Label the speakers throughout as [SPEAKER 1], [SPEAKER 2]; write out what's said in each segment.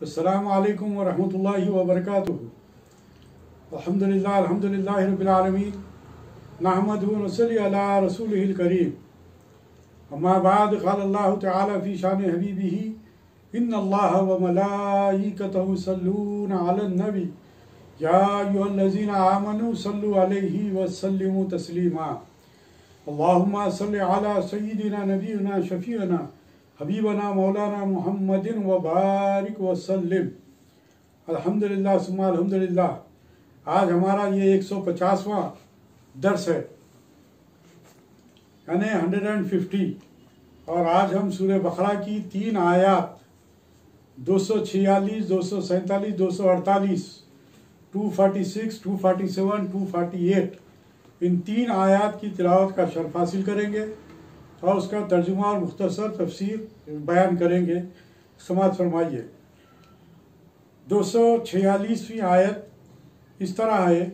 [SPEAKER 1] अस्सलामु अलैकुम व रहमतुल्लाहि व बरकातुहू। अल्हम्दुलिल्लाह रब्बिल आलमीन नहमदुहु व नसल्ली अला रसूलिहिल करीम। अम्मा बाद क़ाल अल्लाहु तआला फ़ी शान हबीबिही इन्नल्लाहा व मलाइकतहु युसल्लूना अलन नबी या अय्युहल्लज़ीना आमनू सल्लु अलैहि व सल्लिमू तस्लीमा। अल्लाहुम्मा सल्लि अला सय्यिदिना नबीना शफ़ीअना हबीबना मौलाना मुहम्मदिन व बारिक वसल्लिम। अल्हम्दुलिल्लाह सुम्मा अल्हम्दुलिल्लाह। आज हमारा ये 150वां दर्स है, यानी 150, और आज हम सूरह बकरा की 3 आयात 246, 247, 248, 246, 247, 248 इन 3 आयात की तिलावत का शर्फ हासिल करेंगे और उसका तर्जुमा और मुख्तसर तफसीर बयान करेंगे। समाअत फरमाइए। 246वीं आयत इस तरह है,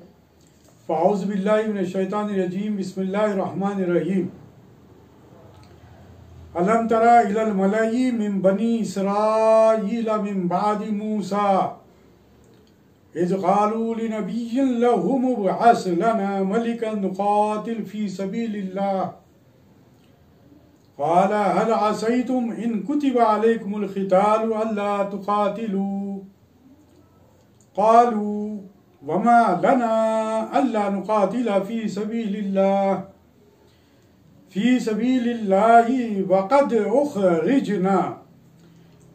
[SPEAKER 1] फ़ाऊज़ु बिल्लाहि मिनश शैतानिर रजीम, बिस्मिल्लाहिर रहमानिर रहीम। अलम तरा इलल मलाई मिन बनी इसराईल मिन बादि मूसा इज़ क़ालू लिनबिय्यिन लहुम इब्अस लना मलिकन नुक़ातिल फ़ी सबीलिल्लाह क़ाल हल असैतुम इन कुतिबा अलैकुमुल क़ितालु अल्ला तुक़ातिलू क़ालू वमा लना अल्ला नुक़ातिला फ़ी सबीलिल्लाहि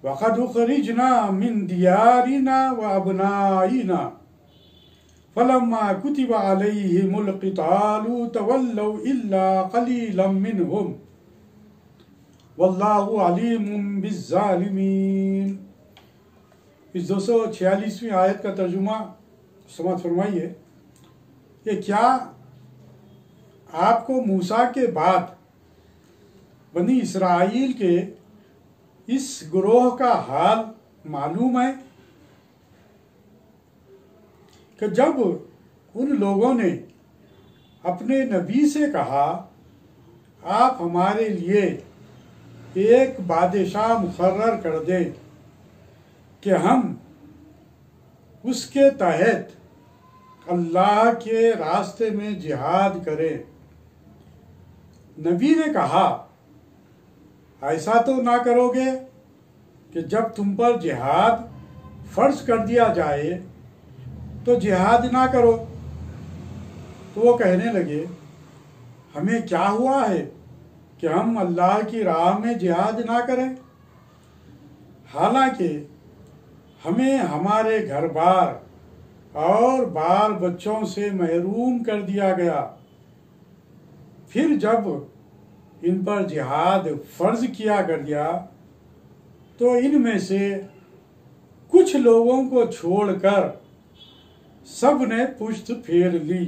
[SPEAKER 1] वक़द उख़रिजना मिन दियारिना व अबनाइना फ़लम्मा कुतिबा अलैहिमुल क़ितालु तवल्लौ इल्ला क़लीलन मिनहुम वल्लाहु अलीमुम बिज़्ज़ालिमीन। इस 246वीं आयत का तर्जुमा समाअत फरमाइए। ये क्या आपको मूसा के बाद बनी इसराइल के इस ग्रोह का हाल मालूम है कि जब उन लोगों ने अपने नबी से कहा, आप हमारे लिए एक बादशाह मुकर्रर कर दे कि हम उसके तहत अल्लाह के रास्ते में जिहाद करें। नबी ने कहा, ऐसा तो ना करोगे कि जब तुम पर जिहाद फर्ज कर दिया जाए तो जिहाद ना करो। तो वो कहने लगे, हमें क्या हुआ है कि हम अल्लाह की राह में जिहाद ना करें, हालांकि हमें हमारे घर बार और बाल बच्चों से महरूम कर दिया गया। फिर जब इन पर जिहाद फर्ज किया कर दिया तो इनमें से कुछ लोगों को छोड़कर सब ने पुश्त फेर ली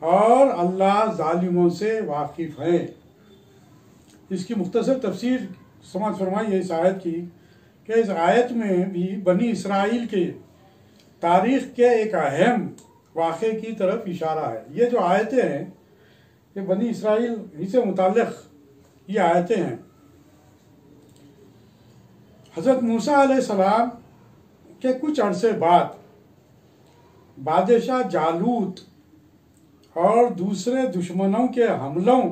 [SPEAKER 1] और अल्लाह जालिमों से वाकिफ है। इसकी मुख्तसर तफसीर समझ फरमाइए इस आयत की कि इस आयत में भी बनी इसराइल के तारीख़ के एक अहम वाक़े की तरफ इशारा है। ये जो आयतें हैं ये बनी इसराइल ही से मुताल्लिक़ ये आयतें हैं। हज़रत मूसा अलैहिस्सलाम के कुछ अरसे बाद बादशाह जालूत और दूसरे दुश्मनों के हमलों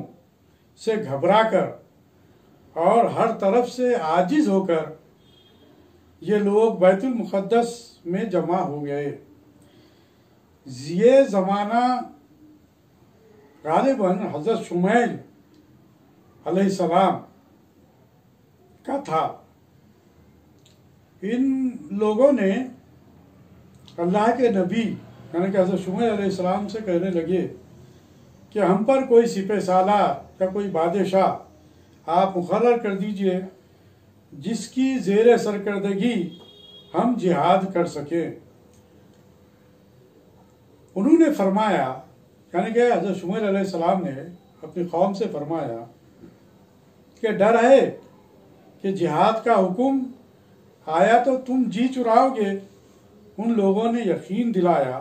[SPEAKER 1] से घबराकर और हर तरफ से आजिज़ होकर ये लोग बैतुल मुक़द्दस में जमा हो गए। ये ज़माना गालिबन हज़रत शुमैल अलैहिस्सलाम का था। इन लोगों ने अल्लाह के नबी यानी कि हज़रत शुमैल अलैहिस्सलाम से कहने लगे कि हम पर कोई सिपह सालार या कोई बादशाह आप मुकर्रर कर दीजिए जिसकी ज़ेर सरकर्दगी हम जिहाद कर सकें। उन्होंने फरमाया, यानी कि हज़रत शुमैल अलैहिस्सलाम ने अपनी कौम से फरमाया कि डर है कि जिहाद का हुक्म आया तो तुम जी चुराओगे। उन लोगों ने यकीन दिलाया,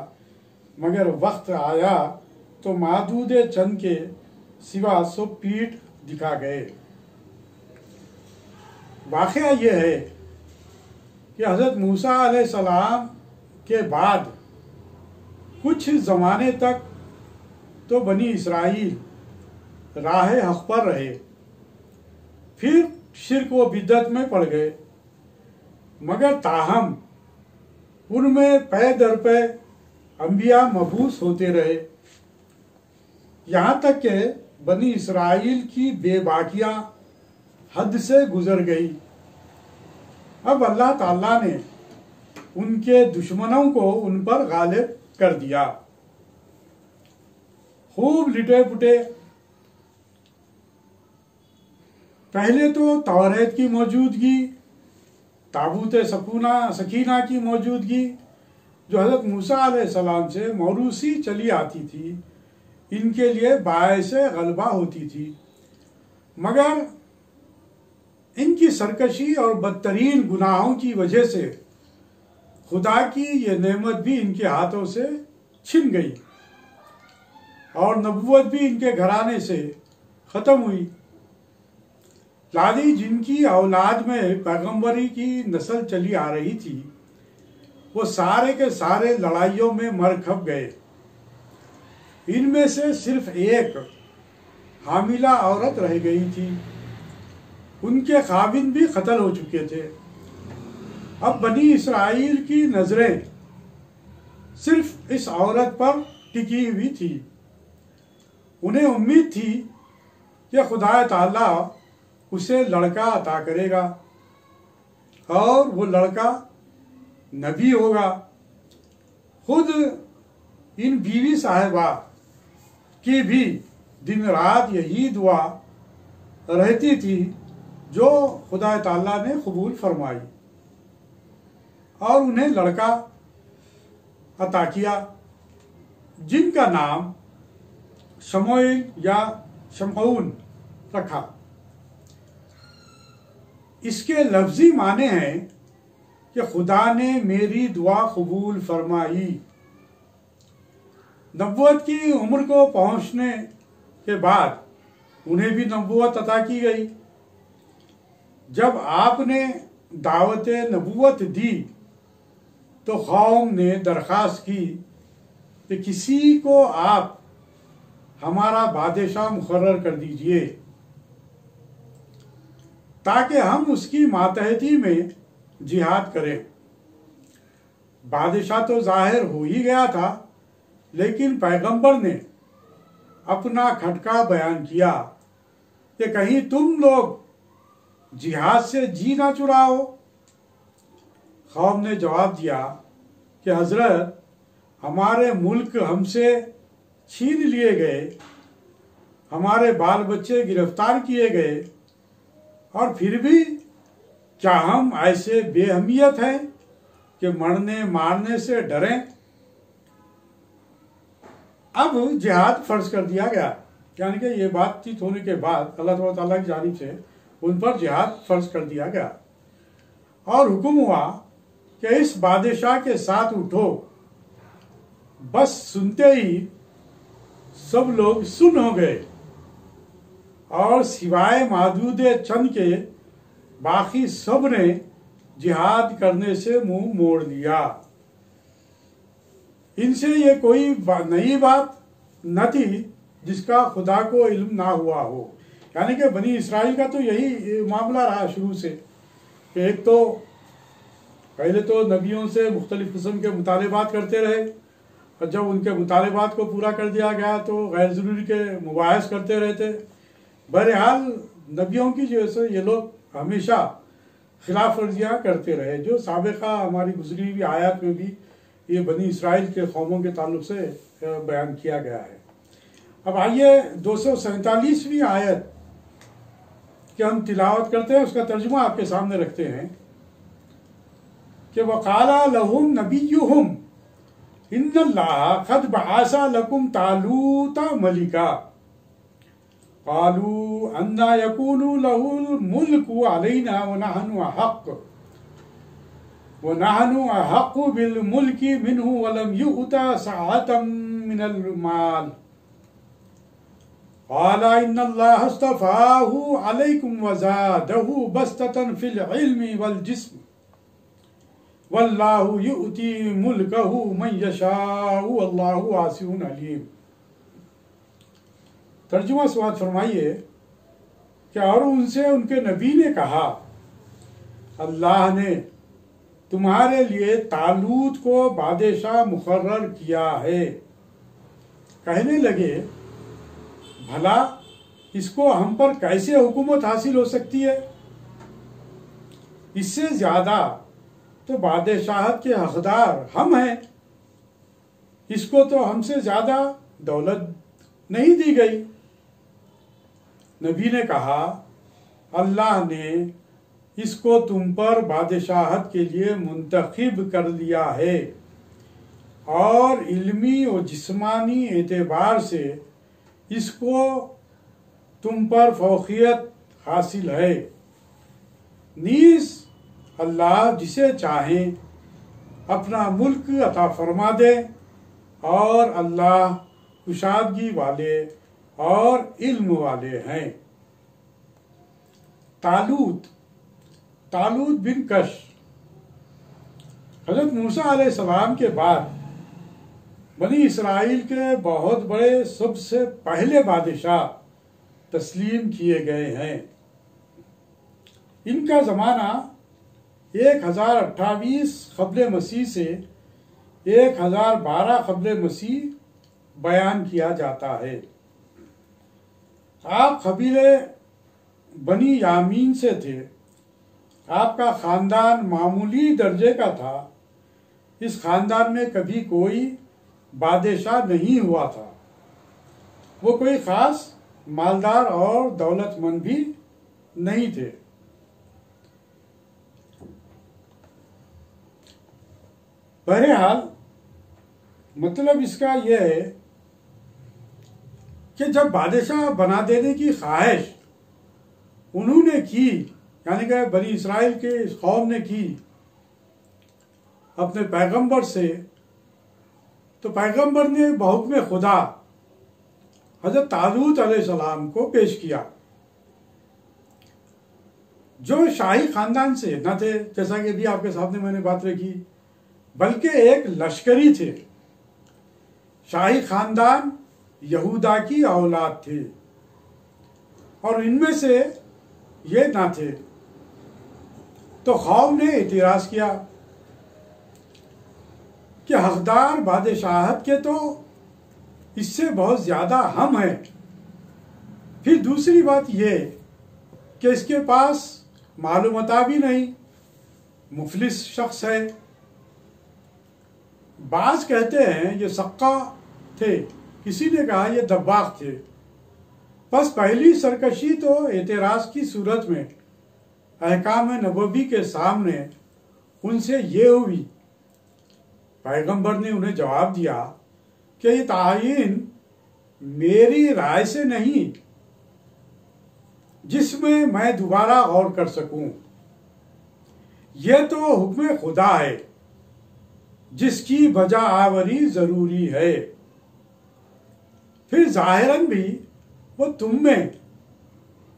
[SPEAKER 1] मगर वक्त आया तो मादूद चंद के सिवा सब पीठ दिखा गए। वाक़या ये है कि हज़रत मूसा अलैहिस्सलाम के बाद कुछ ज़माने तक तो बनी इसराइल राह हक़ पर रहे, फिर शिर्क व बिद्दत में पड़ गए, मगर ताहम उनमें पै दर पे अंबिया मबूस होते रहे, यहाँ तक कि बनी इसराइल की बेबाकियाँ हद से गुजर गई। अब अल्लाह ताला ने उनके दुश्मनों को उन पर गालिब कर दिया। खूब लिटे पुटे। पहले तो तौरेत की मौजूदगी, ताबूत सकीना की मौजूदगी जो हज़रत मूसा अलैहिस्सलाम से मौरूसी चली आती थी, इनके लिए बायस गलबा होती थी, मगर इनकी सरकशी और बदतरीन गुनाहों की वजह से खुदा की ये नेमत भी इनके हाथों से छिन गई और नबूवत भी इनके घराने से ख़त्म हुई। लादी जिनकी औलाद में पैगंबरी की नस्ल चली आ रही थी, वो सारे के सारे लड़ाइयों में मर खप गए। इनमें से सिर्फ एक हामिला औरत रह गई थी, उनके खाविंद भी कत्ल हो चुके थे। अब बनी इसराइल की नजरें सिर्फ इस औरत पर टिकी हुई थी। उन्हें उम्मीद थी कि खुदा ताला उसे लड़का अता करेगा और वो लड़का नबी होगा। खुद इन बीवी साहिबा की भी दिन रात यही दुआ रहती थी जो खुदा ताला ने कबूल फरमाई और उन्हें लड़का अता किया, जिनका नाम शमूएल या शमऊन रखा। इसके लफ्जी माने हैं कि खुदा ने मेरी दुआ कबूल फरमाई। नबूवत की उम्र को पहुंचने के बाद उन्हें भी नबूवत अता की गई। जब आपने दावत नबूवत दी तो कौम ने दरख्वास्त की कि किसी को आप हमारा बादशाह मुकर्रर कर दीजिए ताकि हम उसकी मातहती में जिहाद करें। बादशाह तो जाहिर हो ही गया था, लेकिन पैगंबर ने अपना खटका बयान किया कि कहीं तुम लोग जिहाद से जी ना चुराओ। कौम ने जवाब दिया कि हजरत, हमारे मुल्क हमसे छीन लिए गए, हमारे बाल बच्चे गिरफ्तार किए गए, और फिर भी क्या हम ऐसे बेअहमियत हैं कि मरने मारने से डरें। अब जिहाद फर्ज कर दिया गया, यानी कि ये बातचीत होने के बाद अल्लाह ताला की जानिब से उन पर जिहाद फर्ज कर दिया गया और हुक्म हुआ कि इस बादशाह के साथ उठो। बस सुनते ही सब लोग सुन हो गए और सिवाय मादूद चंद के बाकी सब ने जिहाद करने से मुंह मोड़ लिया। इनसे ये कोई नई बात न थी जिसका खुदा को इल्म ना हुआ हो। यानी कि बनी इसराइल का तो यही मामला रहा शुरू से कि एक तो पहले तो नबियों से मुख्तलिफ किस्म के मुतालबात करते रहे, और जब उनके मुतालबात को पूरा कर दिया गया तो गैर ज़रूरी के मुबाहिस करते रहते। बहरहाल नबियों की जो है ये लोग हमेशा खिलाफ वर्जियाँ करते रहे, जो साबिक़ा हमारी गुजरी हुई आयत में भी ये बनी इसराइल के कौमों के ताल्लुक से बयान किया गया है। अब आइए 247वीं आयत कि हम तिलावत करते हैं, उसका तर्जुमा आपके सामने रखते हैं कि वक़ाला लहुम नबियुहुम इन्नल्लाह क़द बअसा लकुम तालूता मलिका क़ालू अन्ना यकूनु लहुल मुल्कु अलैना व नहनु अहक्कु बिल मुल्कि मिन्हु व लम युअता सअतम मिनल माल क़ाला इन्नल्लाह अस्तफ़ाहु अलैकुम व ज़ादहु बस्ततन फ़िल इल्मि वल जिस्म वल्लाहु युती मुल्कहु मन यशाउ अल्लाहु वासिउन अलीम। तर्जुमा समाअत फरमाइए कि और उनसे उनके नबी ने कहा, अल्लाह ने तुम्हारे लिए तालूत को बादशाह मुकर्रर किया है। कहने लगे, भला इसको हम पर कैसे हुकूमत हासिल हो सकती है? इससे ज्यादा तो बादशाहत के हकदार हम हैं। इसको तो हमसे ज्यादा दौलत नहीं दी गई। नबी ने कहा, अल्लाह ने इसको तुम पर बादशाहत के लिए मुंतखब कर लिया है और इल्मी और जिस्मानी एतबार से इसको तुम पर फौकियत हासिल है। नीस अल्लाह जिसे चाहे अपना मुल्क अता फरमा दे और अल्लाह कुशादगी वाले और इल्म वाले हैं। तालूत बिन कश हजरत मूसा अलैहिस्सलाम के बाद बनी इसराइल के बहुत बड़े सबसे पहले बादशाह तस्लीम किए गए हैं। इनका ज़माना 1028 क़ब्ल मसीह से 1012 क़ब्ल मसीह बयान किया जाता है। आप कबीले बनी यामीन से थे। आपका खानदान मामूली दर्जे का था। इस खानदान में कभी कोई बादशाह नहीं हुआ था। वो कोई खास मालदार और दौलतमंद भी नहीं थे। बहरहाल मतलब इसका यह है कि जब बादशाह बना देने की ख्वाहिश उन्होंने की, यानी कि बनी इसराइल के इस कौम ने की अपने पैगंबर से, तो पैगंबर ने बहुक्म खुदा हजरत तालूत अलैहिस्सलाम को पेश किया, जो शाही खानदान से न थे, जैसा कि अभी आपके सामने मैंने बात रखी, बल्कि एक लश्करी थे। शाही खानदान यहूदा की औलाद थे और इनमें से ये ना थे। तो कौम ने एतराज किया कि हकदार बादशाहत के तो इससे बहुत ज्यादा हम हैं। फिर दूसरी बात ये कि इसके पास मालूमता भी नहीं, मुफलिस शख्स है। बाज कहते हैं ये सक्का थे, किसी ने कहा ये दब्बाक थे। बस पहली सरकशी तो एतराज की सूरत में अहकाम नबवी के सामने उनसे ये हुई। पैगंबर ने उन्हें जवाब दिया कि ये तायीन मेरी राय से नहीं, जिसमें मैं दोबारा गौर कर सकूं। यह तो हुक्म खुदा है जिसकी बजा आवरी जरूरी है। फिर जाहिरन भी वो तुम में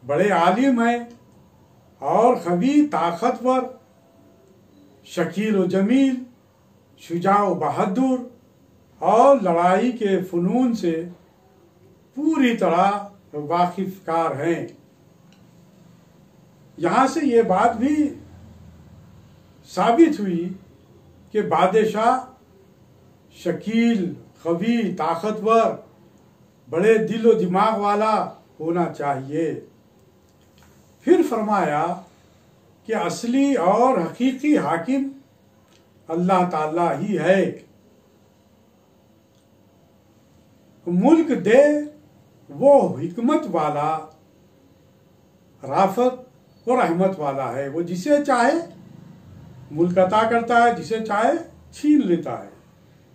[SPEAKER 1] बड़े आलिम हैं और खबी ताकतवर, शकील व जमील, शुजा व बहादुर और लड़ाई के फनून से पूरी तरह वाकिफकार हैं। यहाँ से ये बात भी साबित हुई कि बादशाह शकील, खबी, ताकतवर, बड़े दिलो दिमाग वाला होना चाहिए। फिर फरमाया कि असली और हकीकी हाकिम अल्लाह ताला ही है। मुल्क दे वो हिकमत वाला, राफत और रहमत वाला है। वो जिसे चाहे मुल्क अता करता है, जिसे चाहे छीन लेता है।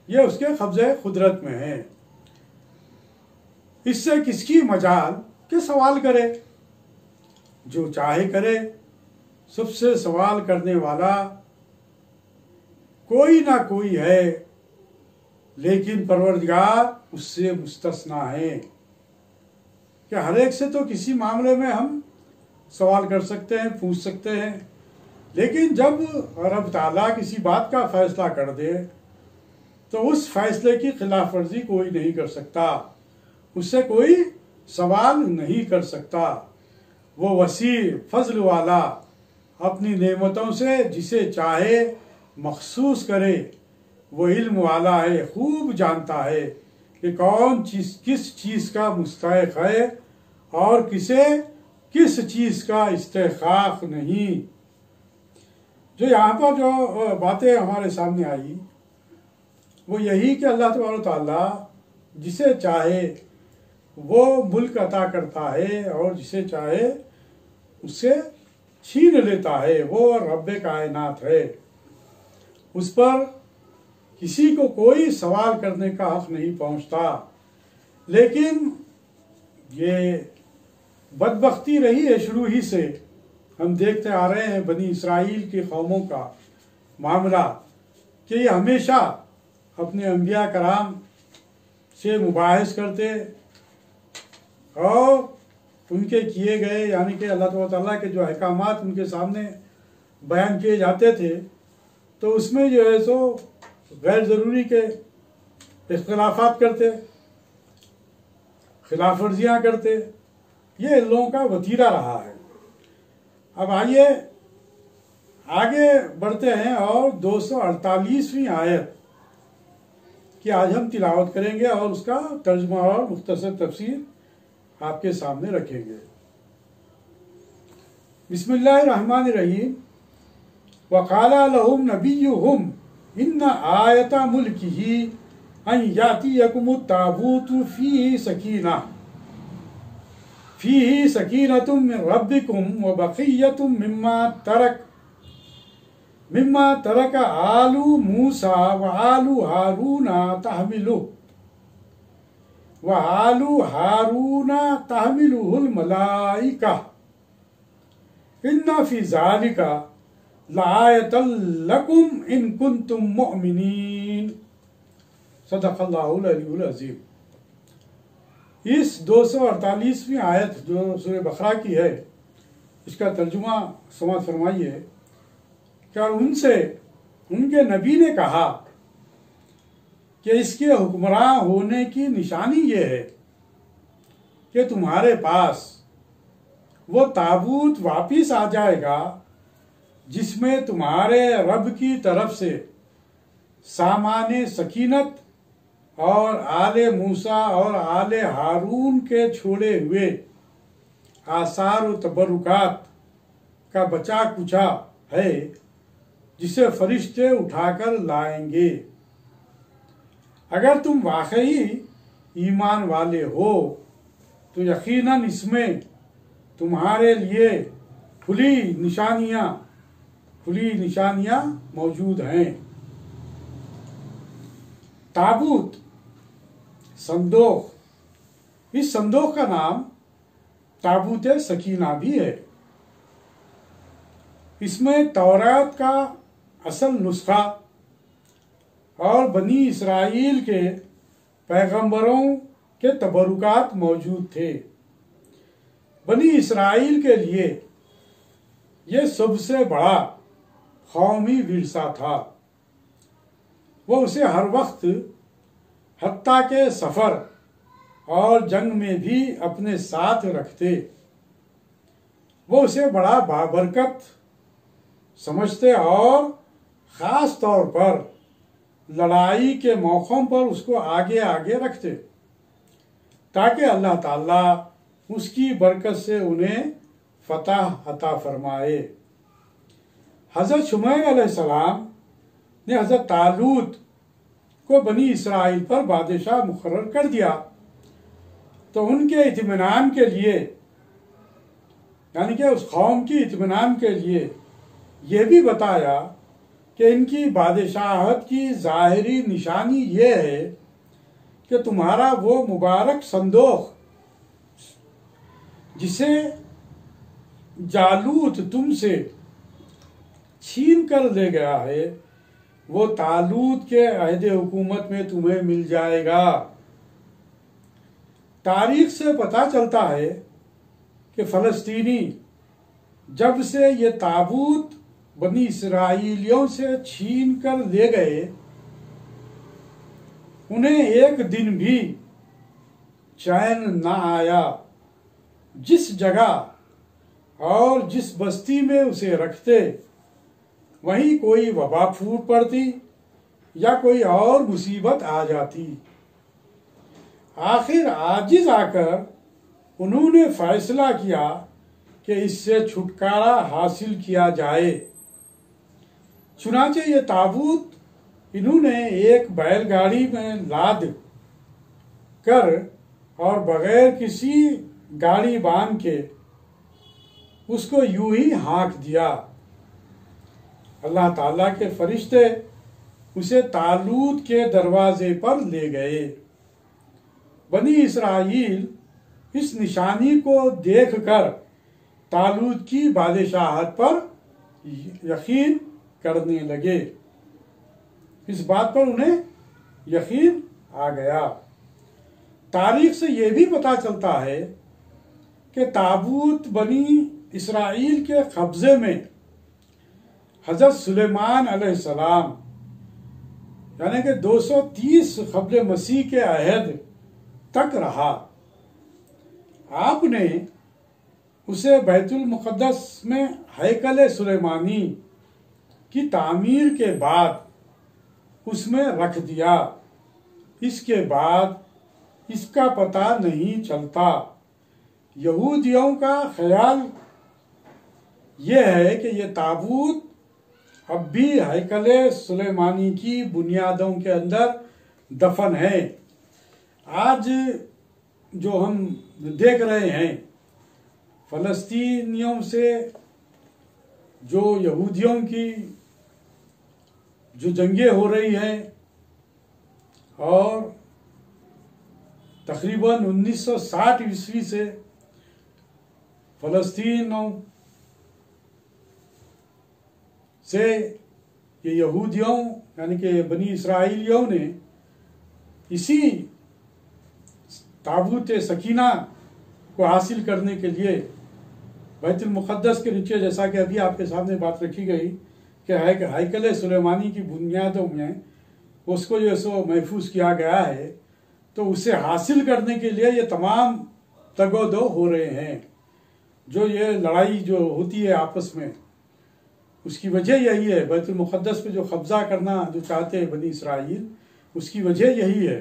[SPEAKER 1] ये उसके कब्जे कुदरत में है। इससे किसकी मजाल के सवाल करे, जो चाहे करे। सबसे सवाल करने वाला कोई ना कोई है, लेकिन परवरदिगार उससे मुस्तस्ना है कि हर एक से तो किसी मामले में हम सवाल कर सकते हैं, पूछ सकते हैं, लेकिन जब रब ताला किसी बात का फैसला कर दे तो उस फैसले की खिलाफ वर्जी कोई नहीं कर सकता, उससे कोई सवाल नहीं कर सकता। वो वसी फजल वाला अपनी नेमतों से जिसे चाहे मखसूस करे, वो इल्म वाला है, खूब जानता है कि कौन चीज किस चीज का मुस्तहिक है और किसे किस चीज का इस्तेहकाक नहीं। जो यहाँ पर जो बातें हमारे सामने आई वो यही कि अल्लाह तबारक ताला जिसे चाहे वो मुल्क अता करता है और जिसे चाहे उससे छीन लेता है। वो रब्बे कायनात है, उस पर किसी को कोई सवाल करने का हक नहीं पहुंचता। लेकिन ये बदबख्ती रही है शुरू ही से, हम देखते आ रहे हैं बनी इसराइल की कौमों का मामला कि ये हमेशा अपने अंबिया कराम से मुबाहिस करते और उनके किए गए यानी कि अल्लाह ताला के जो अहकामात उनके सामने बयान किए जाते थे तो उसमें जो है सो गैर ज़रूरी के इख्तलाफात करते, खिलाफ वर्जियाँ करते। ये इन लोगों का वतीरा रहा है। अब आइए आगे बढ़ते हैं और 248वीं आयत की आज हम तिलावत करेंगे और उसका तर्जुमा और मुख्तसर तफसीर आपके सामने रखेंगे। बिस्मिल्लाहिर्रहमानिर्रहीम। वक़ाला लहुम नबियुहुम इन्ना आयता मुल्किही अन यातियकुमुत ताबूतु फीही सकीनतुम मिन रब्बिकुम व बक़िय्यतुम मिम्मा तरक आलू मूसा व आलू हारूना तहमिलुहुल मलाइका इन्ना फी ज़ालिका लायतल लकुम इन कुंतुम मुअमिनीन। सदक़ल्लाहुल अलीयुल अज़ीम। इस 248वीं आयत जो सूरह बकरा की है इसका तर्जुमा समाअत फरमाइए। क्या उनसे उनके नबी ने कहा कि इसके हुक्मरान होने की निशानी ये है कि तुम्हारे पास वो ताबूत वापिस आ जाएगा जिसमें तुम्हारे रब की तरफ से सामाने सकीनत और आले मूसा और आले हारून के छोड़े हुए आसार व तबरुकात का बचा कुचा है जिसे फरिश्ते उठाकर लाएंगे। अगर तुम वाकई ईमान वाले हो तो यकीनन इसमें तुम्हारे लिए खुली निशानियां मौजूद हैं। ताबूत संदोख, इस संदोख का नाम ताबूत सकीना भी है। इसमें तौरात का असल नुस्खा और बनी इसराइल के पैगंबरों के तबरुकात मौजूद थे। बनी इसराइल के लिए यह सबसे बड़ा कौमी विरसा था। वो उसे हर वक्त हत्ता के सफ़र और जंग में भी अपने साथ रखते। वो उसे बड़ा बाबरकत समझते और ख़ास तौर पर लड़ाई के मौक़ों पर उसको आगे आगे रखते ताकि अल्लाह ताला उसकी बरकत से उन्हें फतह अता फरमाए। हज़रत शुमैर अलैहिस्सलाम ने हज़रत तालूत को बनी इसराइल पर बादशाह मुकर्रर कर दिया तो उनके इत्मीनान के लिए यानी कि उस कौम की इत्मीनान के लिए ये भी बताया कि इनकी बादशाहत की ज़ाहिरी निशानी ये है कि तुम्हारा वो मुबारक संदोख जिसे जालूत तुमसे छीन कर ले गया है वो तालूत के अहद हुकूमत में तुम्हें मिल जाएगा। तारीख से पता चलता है कि फ़लस्तीनी जब से ये ताबूत बनी इसराइलियों से छीन कर ले गए, उन्हें एक दिन भी चैन न आया। जिस जगह और जिस बस्ती में उसे रखते, वहीं कोई वबा फूट पड़ती या कोई और मुसीबत आ जाती। आखिर आजिज आकर उन्होंने फैसला किया कि इससे छुटकारा हासिल किया जाए। चुनाचे ये ताबूत इन्होंने एक बैलगाड़ी में लाद कर और बगैर किसी गाड़ी बांध के उसको यूं ही हाँक दिया। अल्लाह ताला के फरिश्ते उसे तालूत के दरवाजे पर ले गए। बनी इसराइल इस निशानी को देखकर तालूत की बादशाहत पर यकीन करने लगे। इस बात पर उन्हें यकीन आ गया। तारीख से यह भी पता चलता है कि ताबूत बनी इसराइल के कब्जे में हजरत सुलेमान अलैहिस्सलाम यानी कि 230 क़ब्ल मसीह के अहद तक रहा। आपने उसे बैतुल मुक़द्दस में हैकल सुलेमानी की तामीर के बाद उसमें रख दिया। इसके बाद इसका पता नहीं चलता। यहूदियों का ख्याल यह है कि यह ताबूत अब भी हैकल सुलेमानी की बुनियादों के अंदर दफन है। आज जो हम देख रहे हैं फ़लस्तीनियों से जो यहूदियों की जो जंगें हो रही हैं और तकरीबन 1960 ईस्वी से फ़लस्तीनों से ये यहूदियों यानी कि बनी इसराइलियों ने इसी ताबूत सकीना को हासिल करने के लिए बैतुल मुक़द्दस के नीचे, जैसा कि अभी आपके सामने बात रखी गई कि हैकल सुलेमानी की बुनियादों में उसको जो सो महफूज किया गया है, तो उसे हासिल करने के लिए ये तमाम तगोदो हो रहे हैं। जो ये लड़ाई जो होती है आपस में, उसकी वजह यही है। बैतुल मुक़द्दस पे जो कब्जा करना जो चाहते हैं बनी इसराइल, उसकी वजह यही है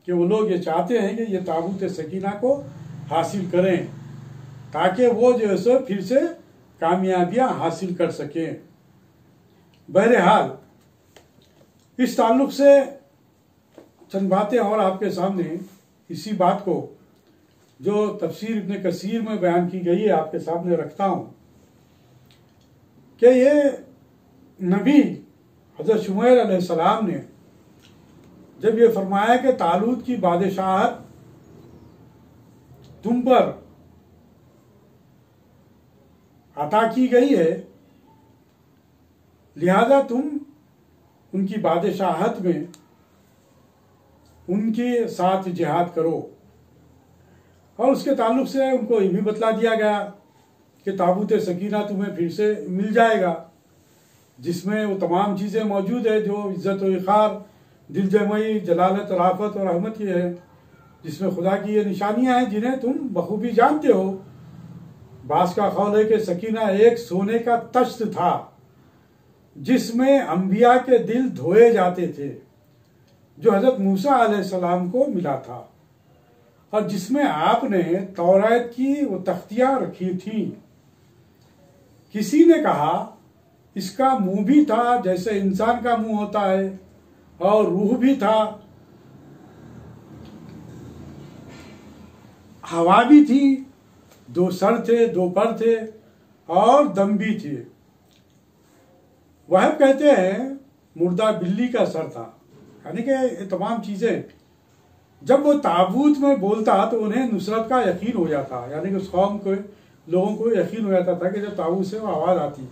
[SPEAKER 1] कि वो लोग ये चाहते हैं कि ये ताबूत सकीना को हासिल करें ताकि वो जो है सो फिर से कामयाबियां हासिल कर सकें। बहरहाल इस ताल्लुक से चंद बातें और आपके सामने इसी बात को जो तफसीर इब्न कसीर में बयान की गई है आपके सामने रखता हूँ कि ये नबी हज़रत शुमैर अलैहिस्सलाम ने जब ये फरमाया कि तालूत की बादशाहत तुम पर अता की गई है, लिहाजा तुम उनकी बादशाहत में उनके साथ जिहाद करो। और उसके ताल्लुक से उनको ये भी बतला दिया गया कि ताबूत सकीना तुम्हें फिर से मिल जाएगा, जिसमें वो तमाम चीज़ें मौजूद है जो इज़्ज़त व इक़ार, दिलजमई, जलालत, राफत और रहमत की है, जिसमें खुदा की ये निशानियां हैं जिन्हें तुम बखूबी जानते हो। बास का कौल है कि सकीना एक सोने का तश्त था जिसमें अंबिया के दिल धोए जाते थे, जो हजरत मूसा अलैहिस्सलाम को मिला था और जिसमें आपने तौरात की वो तख्तियां रखी थी। किसी ने कहा इसका मुंह भी था जैसे इंसान का मुंह होता है और रूह भी था, हवा भी थी, 2 सर थे, 2 पर थे और दम भी थे। वह कहते हैं मुर्दा बिल्ली का सर था। यानी कि ये तमाम चीज़ें जब वो ताबूत में बोलता तो उन्हें नुसरत का यकीन हो जाता, यानी कि उस कौम के लोगों को यकीन हो जाता था कि जब ताबूत से वो आवाज़ आती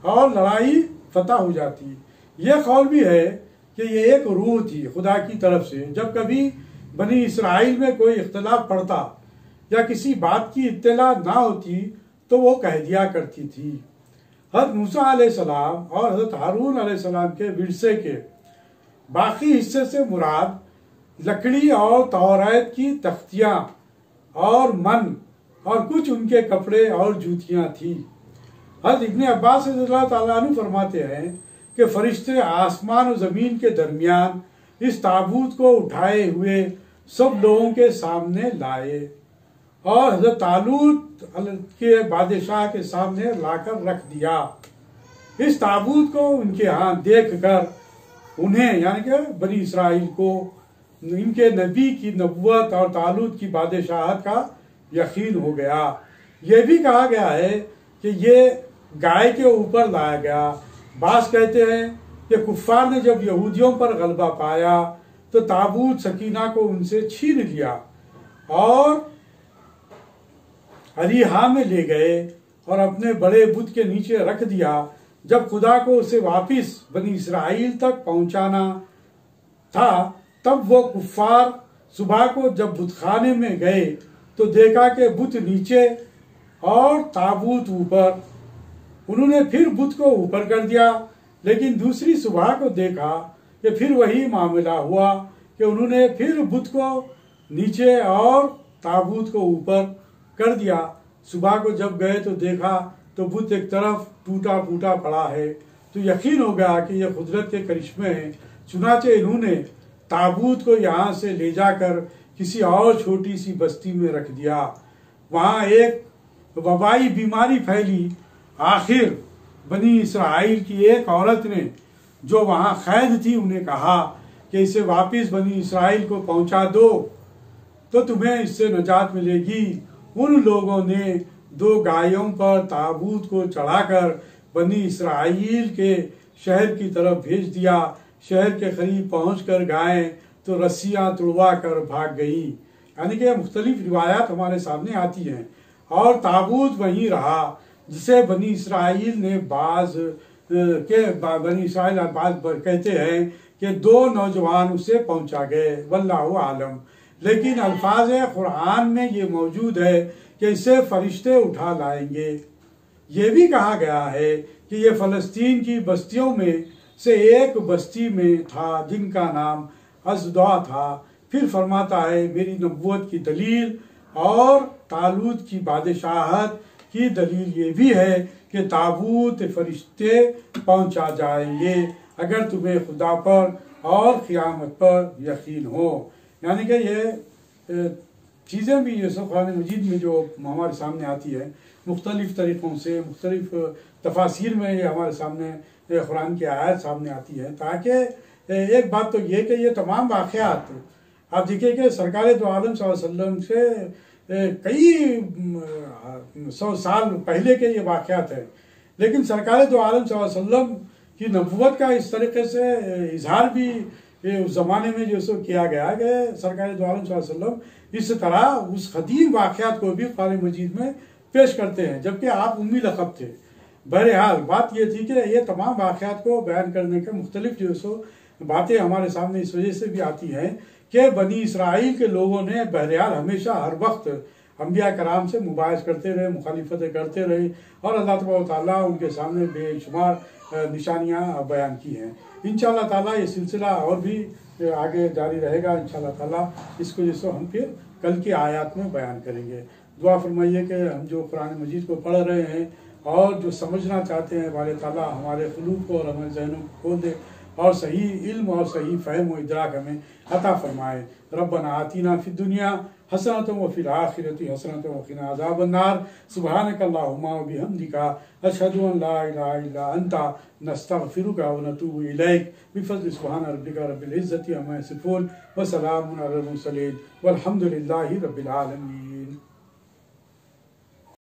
[SPEAKER 1] और लड़ाई फतह हो जाती। ये कौल भी है कि ये एक रूह थी खुदा की तरफ से। जब कभी बनी इसराइल में कोई इख्तलाफ पड़ता या किसी बात की इत्तला ना होती तो वो कह दिया करती थी। हज़रत मूसा अलैहिस्सलाम और हज़रत हारून अलैहिस्सलाम के विरसे के बाकी हिस्से से मुराद लकड़ी और तौरात की तख्तियाँ और मन और कुछ उनके कपड़े और जूतियाँ थी। हज़रत इब्न अब्बास रज़ियल्लाहु ताला अन्हु फरमाते हैं कि फरिश्ते आसमान और ज़मीन के दरमियान इस ताबूत को उठाए हुए सब लोगों के सामने लाए और हज़रत तालूत के बादशाह के सामने लाकर रख दिया। इस ताबूत को उनके यहाँ देख कर उन्हें यानी कि बनी इसराइल को इनके नबी की नबूवत और तालूत की बादशाहत का यकीन हो गया। ये भी कहा गया है कि ये गाय के ऊपर लाया गया। बास कहते हैं कि कुफ्फार ने जब यहूदियों पर गलबा पाया तो ताबूत सकीना को उनसे छीन लिया और अरीहा में ले गए और अपने बड़े बुत के नीचे रख दिया। जब खुदा को उसे वापिस बनी इसराइल तक पहुंचाना था तब वो कुफ्फार सुबह को जब बुतखाने में गए तो देखा कि बुत नीचे और ताबूत ऊपर। उन्होंने फिर बुत को ऊपर कर दिया, लेकिन दूसरी सुबह को देखा कि फिर वही मामला हुआ कि उन्होंने फिर बुत को नीचे और ताबूत को ऊपर कर दिया। सुबह को जब गए तो देखा तो बुत एक तरफ टूटा फूटा पड़ा है, तो यकीन हो गया कि यह कुदरत के करिश्मे हैं। चुनाचे इन्होंने ताबूत को यहाँ से ले जाकर किसी और छोटी सी बस्ती में रख दिया। वहाँ एक वबाई बीमारी फैली। आखिर बनी इसराइल की एक औरत ने जो वहाँ कैद थी उन्हें कहा कि इसे वापस बनी इसराइल को पहुँचा दो तो तुम्हें इससे नजात मिलेगी। उन लोगों ने 2 गायों पर ताबूत को चढ़ाकर बनी इसराइल के शहर की तरफ भेज दिया। शहर के करीब पहुंचकर गायें तो रस्सियां तुड़वा कर भाग गई। यानी कि मुख्तलिफ रिवायात हमारे सामने आती हैं। और ताबूत वहीं रहा जिसे बनी इसराइल ने बनी इसराइल कहते हैं कि 2 नौजवान उसे पहुंचा गए, वल्लाहु आलम। लेकिन अल्फाज कुरान में ये मौजूद है कि इसे फरिश्ते उठा लाएंगे। ये भी कहा गया है कि ये फ़लस्तीन की बस्तियों में से एक बस्ती में था जिनका नाम अज़दा था। फिर फरमाता है मेरी नबूवत की दलील और तालूत की बादशाहत की दलील ये भी है कि ताबूत फरिश्ते पहुंचा जाएंगे अगर तुम्हें खुदा पर और क़यामत पर यकीन हो। यानी कि ये चीज़ें भी ये सब कुरान मजीद में जो हमारे सामने आती है मुख्तलिफ़ तरीक़ों से, मुख्तलिफ़ तफासिर में ये हमारे सामने कुरान की आयत सामने आती है। ताकि एक बात तो ये कि ये तमाम वाक़यात आप देखिए कि सरकार दो आलम सल्लल्लाहु अलैहि वसल्लम से कई 100 साल पहले के ये वाक़यात है, लेकिन सरकार दो आलम सल्लल्लाहु अलैहि वसल्लम की नबूवत का इस तरीके से इजहार भी उस ज़माने में जो सो किया गया कि सरकार दो आलम सल्लल्लाहु अलैहि वसल्लम इस तरह उस क़दीम वाक़यात को भी कुरान मजीद में पेश करते हैं, जबकि आप उम्मी लक़ब थे। बहरहाल बात ये थी कि ये तमाम वाक़यात को बयान करने के मुख्तलिफ जो सो बातें हमारे सामने इस वजह से भी आती हैं कि बनी इसराइल के लोगों ने बहरहाल हमेशा हर वक्त अम्बिया कराम से मुबाहिस करते रहे, मुखालिफतें करते रहे और अल्लाह तबारक व तआला उनके सामने बेशुमार निशानियाँ बयान की हैं। इंशाअल्लाह ताला ये सिलसिला और भी आगे जारी रहेगा। इंशाअल्लाह ताला इसको जैसे हम फिर कल की आयत में बयान करेंगे। दुआ फरमाइए कि हम जो कुरान मजीद को पढ़ रहे हैं और जो समझना चाहते हैं वाले ताला हमारे क़ुलूब को और हमारे ज़हनों को खोल दे और सही इल्म और सही फ़हम व इदराक हमें अता फरमाए। रब्बना आतीना फिद दुनिया हसनतम व फिल आखिरति हसनतम व क़िना अज़ाबन्नार। सुब्हानक अल्लाहुम्मा व बिहम्दिका अशहदु अन ला इलाहा इल्ला अंता नस्तगफिरुका व नतूबु इलैक बिफ़ज़्लि सुब्हान रब्बिका रब्बिल इज़्ज़ति अम्मा यसिफ़ून व सलामुन अलल मुरसलीन वल्हम्दुलिल्लाहि रब्बिल आलमीन।